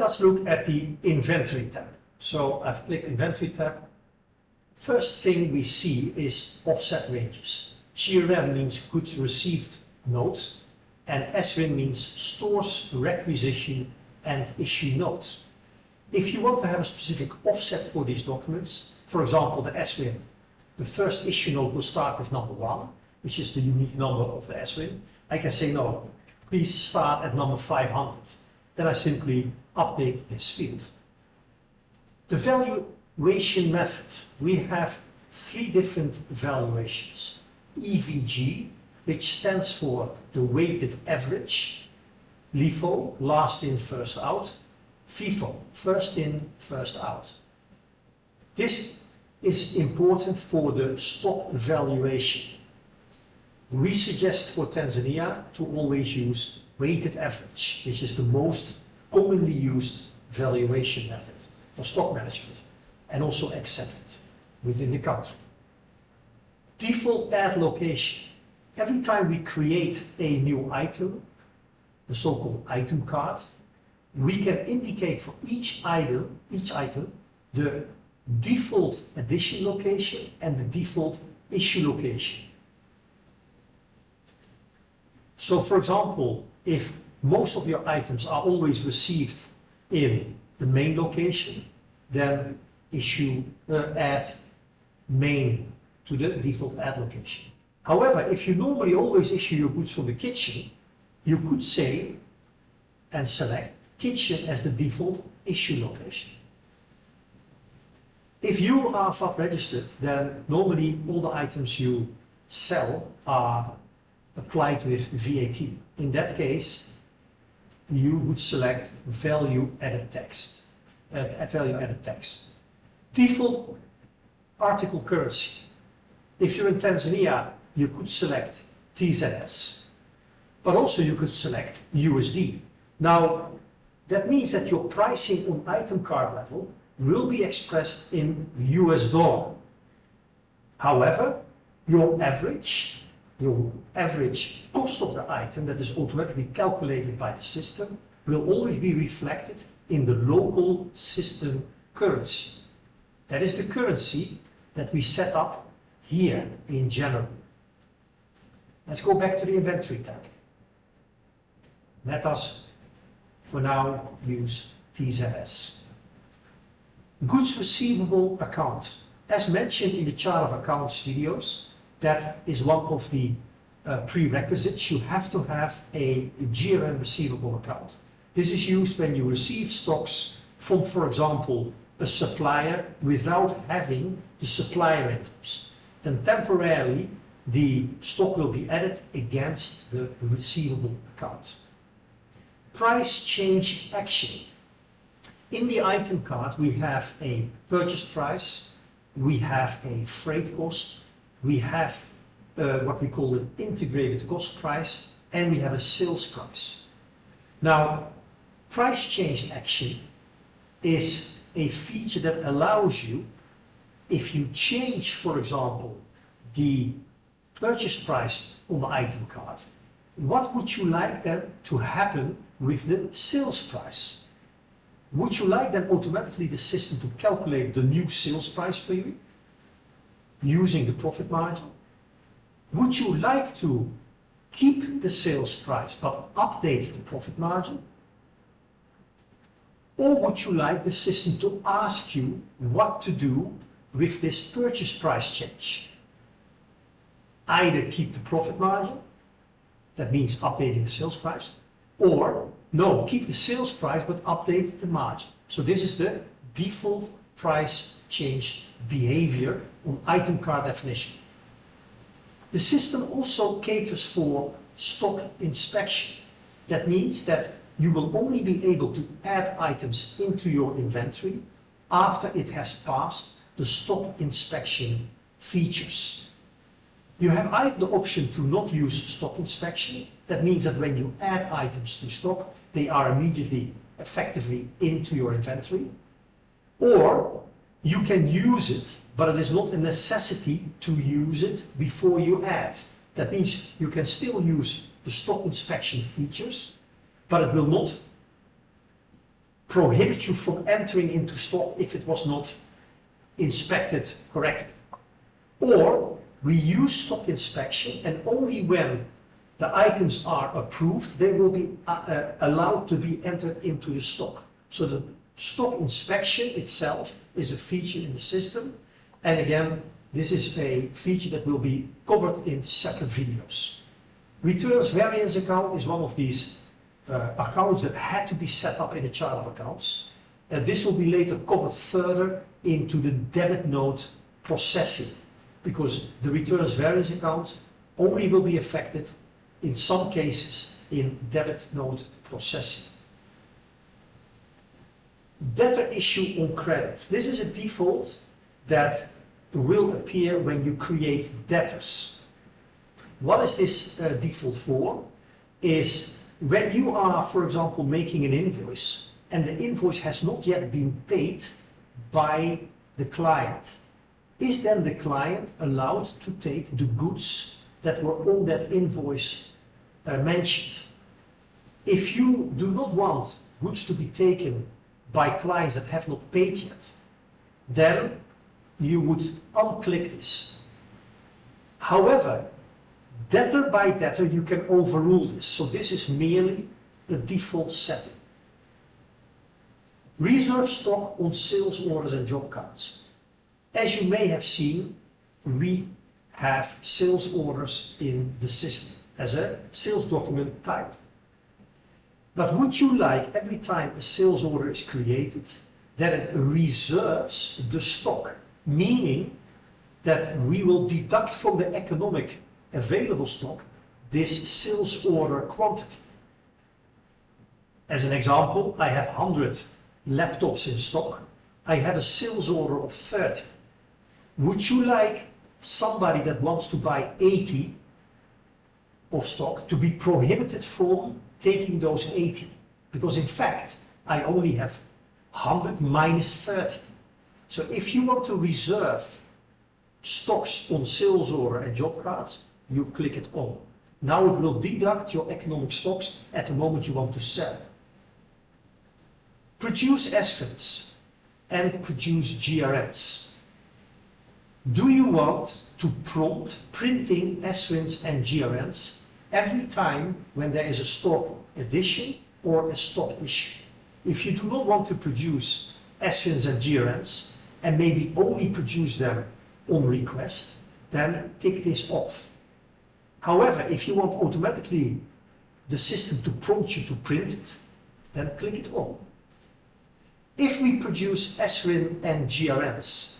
us look at the inventory tab. So I've clicked inventory tab. First thing we see is offset ranges. GRN means goods received notes, and SRIN means stores requisition and issue notes. If you want to have a specific offset for these documents, for example the SRIN, the first issue note will start with number 1, which is the unique number of the SRIN. I can say no, please start at number 500. Then I simply update this field. The valuation method. We have 3 different valuations. EVG, which stands for the weighted average. LIFO, last in, first out. FIFO, first in, first out. This is important for the stock valuation. We suggest for Tanzania to always use weighted average, which is the most commonly used valuation method for stock management and also accepted within the country. Default add location. Every time we create a new item, the so-called item card, we can indicate for each item the default addition location and the default issue location. So for example, if most of your items are always received in the main location, then add main to the default add location. However, if you normally always issue your goods from the kitchen, you could say and select kitchen as the default issue location. If you are VAT registered, then normally all the items you sell are applied with VAT. In that case, you would select value added tax. Default article currency. If you're in Tanzania, you could select TZS, but also you could select USD. Now, that means that your pricing on item card level will be expressed in US dollar. However, your average cost of the item that is automatically calculated by the system will always be reflected in the local system currency. That is the currency that we set up here in general. Let's go back to the inventory tab. Let us, for now, use TZS. Goods receivable account. As mentioned in the chart of accounts videos, that is one of the prerequisites. You have to have a GRN receivable account. This is used when you receive stocks from, for example, a supplier without having the supplier invoice. Then temporarily the stock will be added against the receivable account. Price change action. In the item card we have a purchase price, we have a freight cost, we have what we call an integrated cost price, and we have a sales price. Now, price change action is a feature that allows you, if you change, for example, the purchase price on the item card, what would you like then to happen with the sales price? Would you like then automatically the system to calculate the new sales price for you using the profit margin? Would you like to keep the sales price but update the profit margin? Or would you like the system to ask you what to do with this purchase price change? Either keep the profit margin, that means updating the sales price, or no, keep the sales price but update the margin. So this is the default price change behavior on item card definition. The system also caters for stock inspection. That means that you will only be able to add items into your inventory after it has passed the stock inspection features. You have either the option to not use stock inspection. That means that when you add items to stock, they are immediately, effectively into your inventory. Or you can use it, but it is not a necessity to use it before you add. That means you can still use the stock inspection features, but it will not prohibit you from entering into stock if it was not inspected correctly. Or we use stock inspection, and only when the items are approved, they will be allowed to be entered into the stock. So the stock inspection itself is a feature in the system. And again, this is a feature that will be covered in separate videos. Returns variance account is one of these accounts that had to be set up in a chart of accounts. This will be later covered further into the debit note processing, because the returns variance account only will be affected in some cases in debit note processing. Debtor issue on credit. This is a default that will appear when you create debtors. What is this default for? Is when you are, for example, making an invoice and the invoice has not yet been paid by the client. Is then the client allowed to take the goods that were on that invoice mentioned? If you do not want goods to be taken by clients that have not paid yet, then you would unclick this. However, debtor by debtor you can overrule this, so this is merely a default setting. Reserve stock on sales orders and job cards. As you may have seen, we have sales orders in the system as a sales document type. But would you like, every time a sales order is created, that it reserves the stock, meaning that we will deduct from the economic available stock this sales order quantity? As an example, I have 100 laptops in stock. I have a sales order of 30. Would you like somebody that wants to buy 80 of stock to be prohibited from taking those 80? Because in fact, I only have 100 minus 30. So if you want to reserve stocks on sales order and job cards, you click it on. Now it will deduct your economic stocks at the moment you want to sell. Produce SFINs and produce GRNs. Do you want to prompt printing SFINs and GRNs every time when there is a stock addition or a stock issue? If you do not want to produce SFINs and GRNs and maybe only produce them on request, then tick this off. However, if you want automatically the system to prompt you to print it, then click it on. If we produce SFIN and GRNs,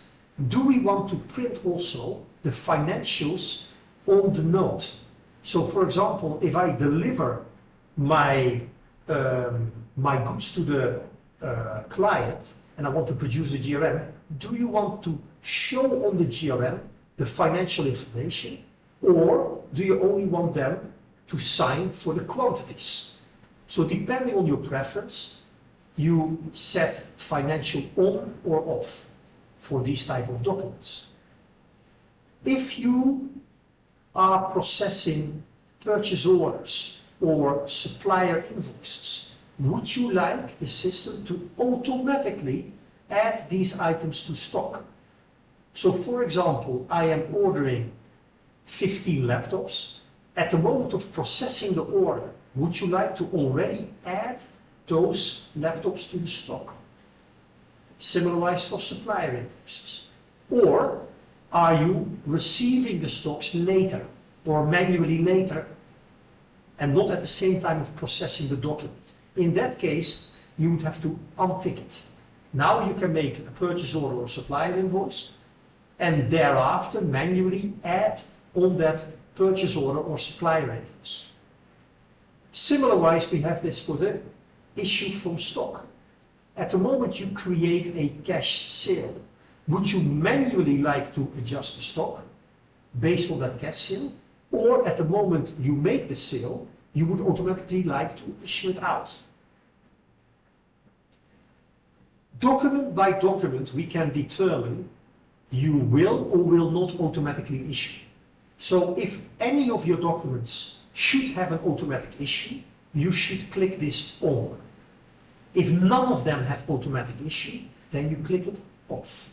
do we want to print also the financials on the note? So for example, if I deliver my goods to the client and I want to produce a GRN, do you want to show on the GRN the financial information, or do you only want them to sign for the quantities? So depending on your preference, you set financial on or off for these type of documents. If you are processing purchase orders or supplier invoices, would you like the system to automatically add these items to stock? So for example, I am ordering 15 laptops. At the moment of processing the order, would you like to already add those laptops to the stock? Similarly for supplier invoices. Or are you receiving the stocks later or manually later and not at the same time of processing the document? In that case, you would have to untick it. Now you can make a purchase order or supplier invoice and thereafter manually add on that purchase order or supplier invoice. Similarwise, we have this for the issue from stock. At the moment you create a cash sale, would you manually like to adjust the stock based on that cash sale? Or at the moment you make the sale, you would automatically like to issue it out? Document by document, we can determine you will or will not automatically issue. So if any of your documents should have an automatic issue, you should click this on. If none of them have automatic issue, then you click it off.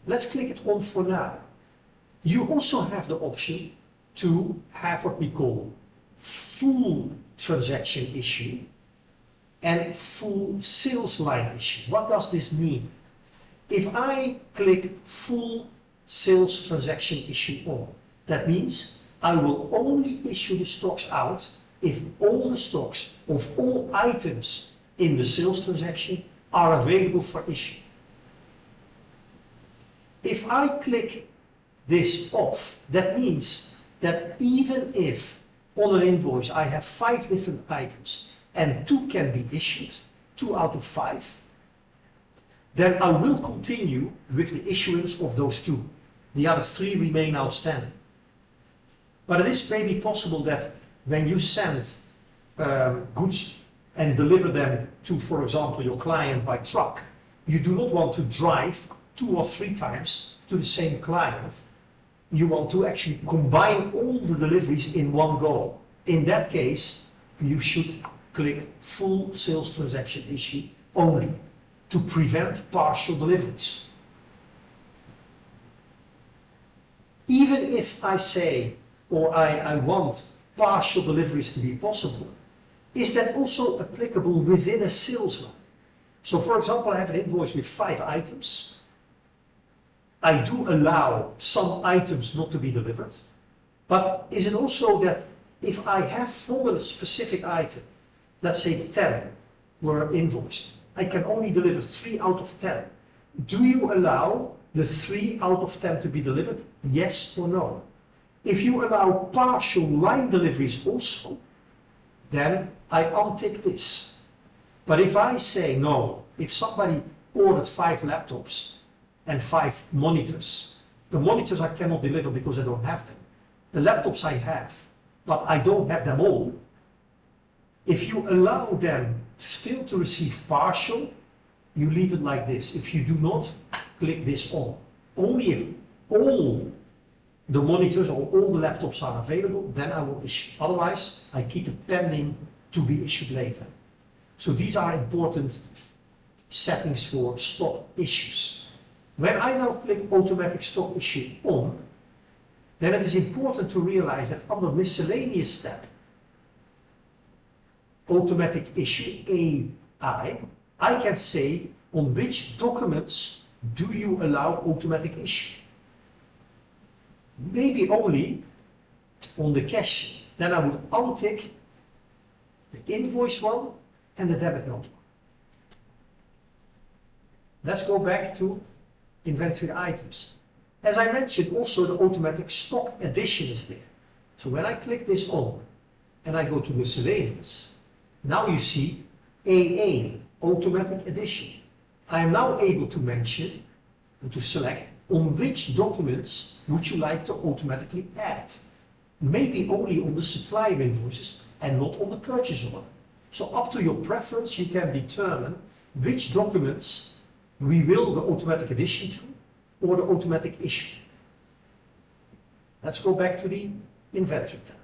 Let's click it on for now. You also have the option to have what we call full transaction issue and full sales line issue. What does this mean? If I click full sales transaction issue on, that means I will only issue the stocks out if all the stocks of all items in the sales transaction are available for issue. If I click this off, that means that even if on an invoice I have 5 different items and 2 can be issued, 2 out of 5, then I will continue with the issuance of those 2. The other 3 remain outstanding. But it is maybe possible that when you send goods and deliver them to, for example, your client by truck, you do not want to drive 2 or 3 times to the same client. You want to actually combine all the deliveries in one go. In that case, you should click full sales transaction issue only to prevent partial deliveries. Even if I say, or I want partial deliveries to be possible, is that also applicable within a sales line? So for example, I have an invoice with 5 items. I do allow some items not to be delivered, but is it also that if I have from a specific item, let's say 10 were invoiced, I can only deliver 3 out of 10. Do you allow the 3 out of 10 to be delivered? Yes or no? If you allow partial line deliveries also, then I untick this. But if I say no, if somebody ordered 5 laptops and 5 monitors, the monitors I cannot deliver because I don't have them. The laptops I have, but I don't have them all. If you allow them still to receive partial, you leave it like this. If you do not, click this on. Only if all the monitors or all the laptops are available, then I will issue. Otherwise, I keep it pending to be issued later. So these are important settings for stock issues. When I now click automatic stock issue on, then it is important to realize that under miscellaneous tab, automatic issue AI, I can say on which documents do you allow automatic issue. Maybe only on the cash. Then I would untick the invoice one and the debit note one. Let's go back to inventory items. As I mentioned, also the automatic stock addition is there. So when I click this on and I go to miscellaneous, now you see AA, automatic addition. I am now able to mention, to select on which documents would you like to automatically add. Maybe only on the supplier invoices and not on the purchase order. So up to your preference, you can determine which documents we will the automatic addition to or the automatic issue. Let's go back to the inventory tab.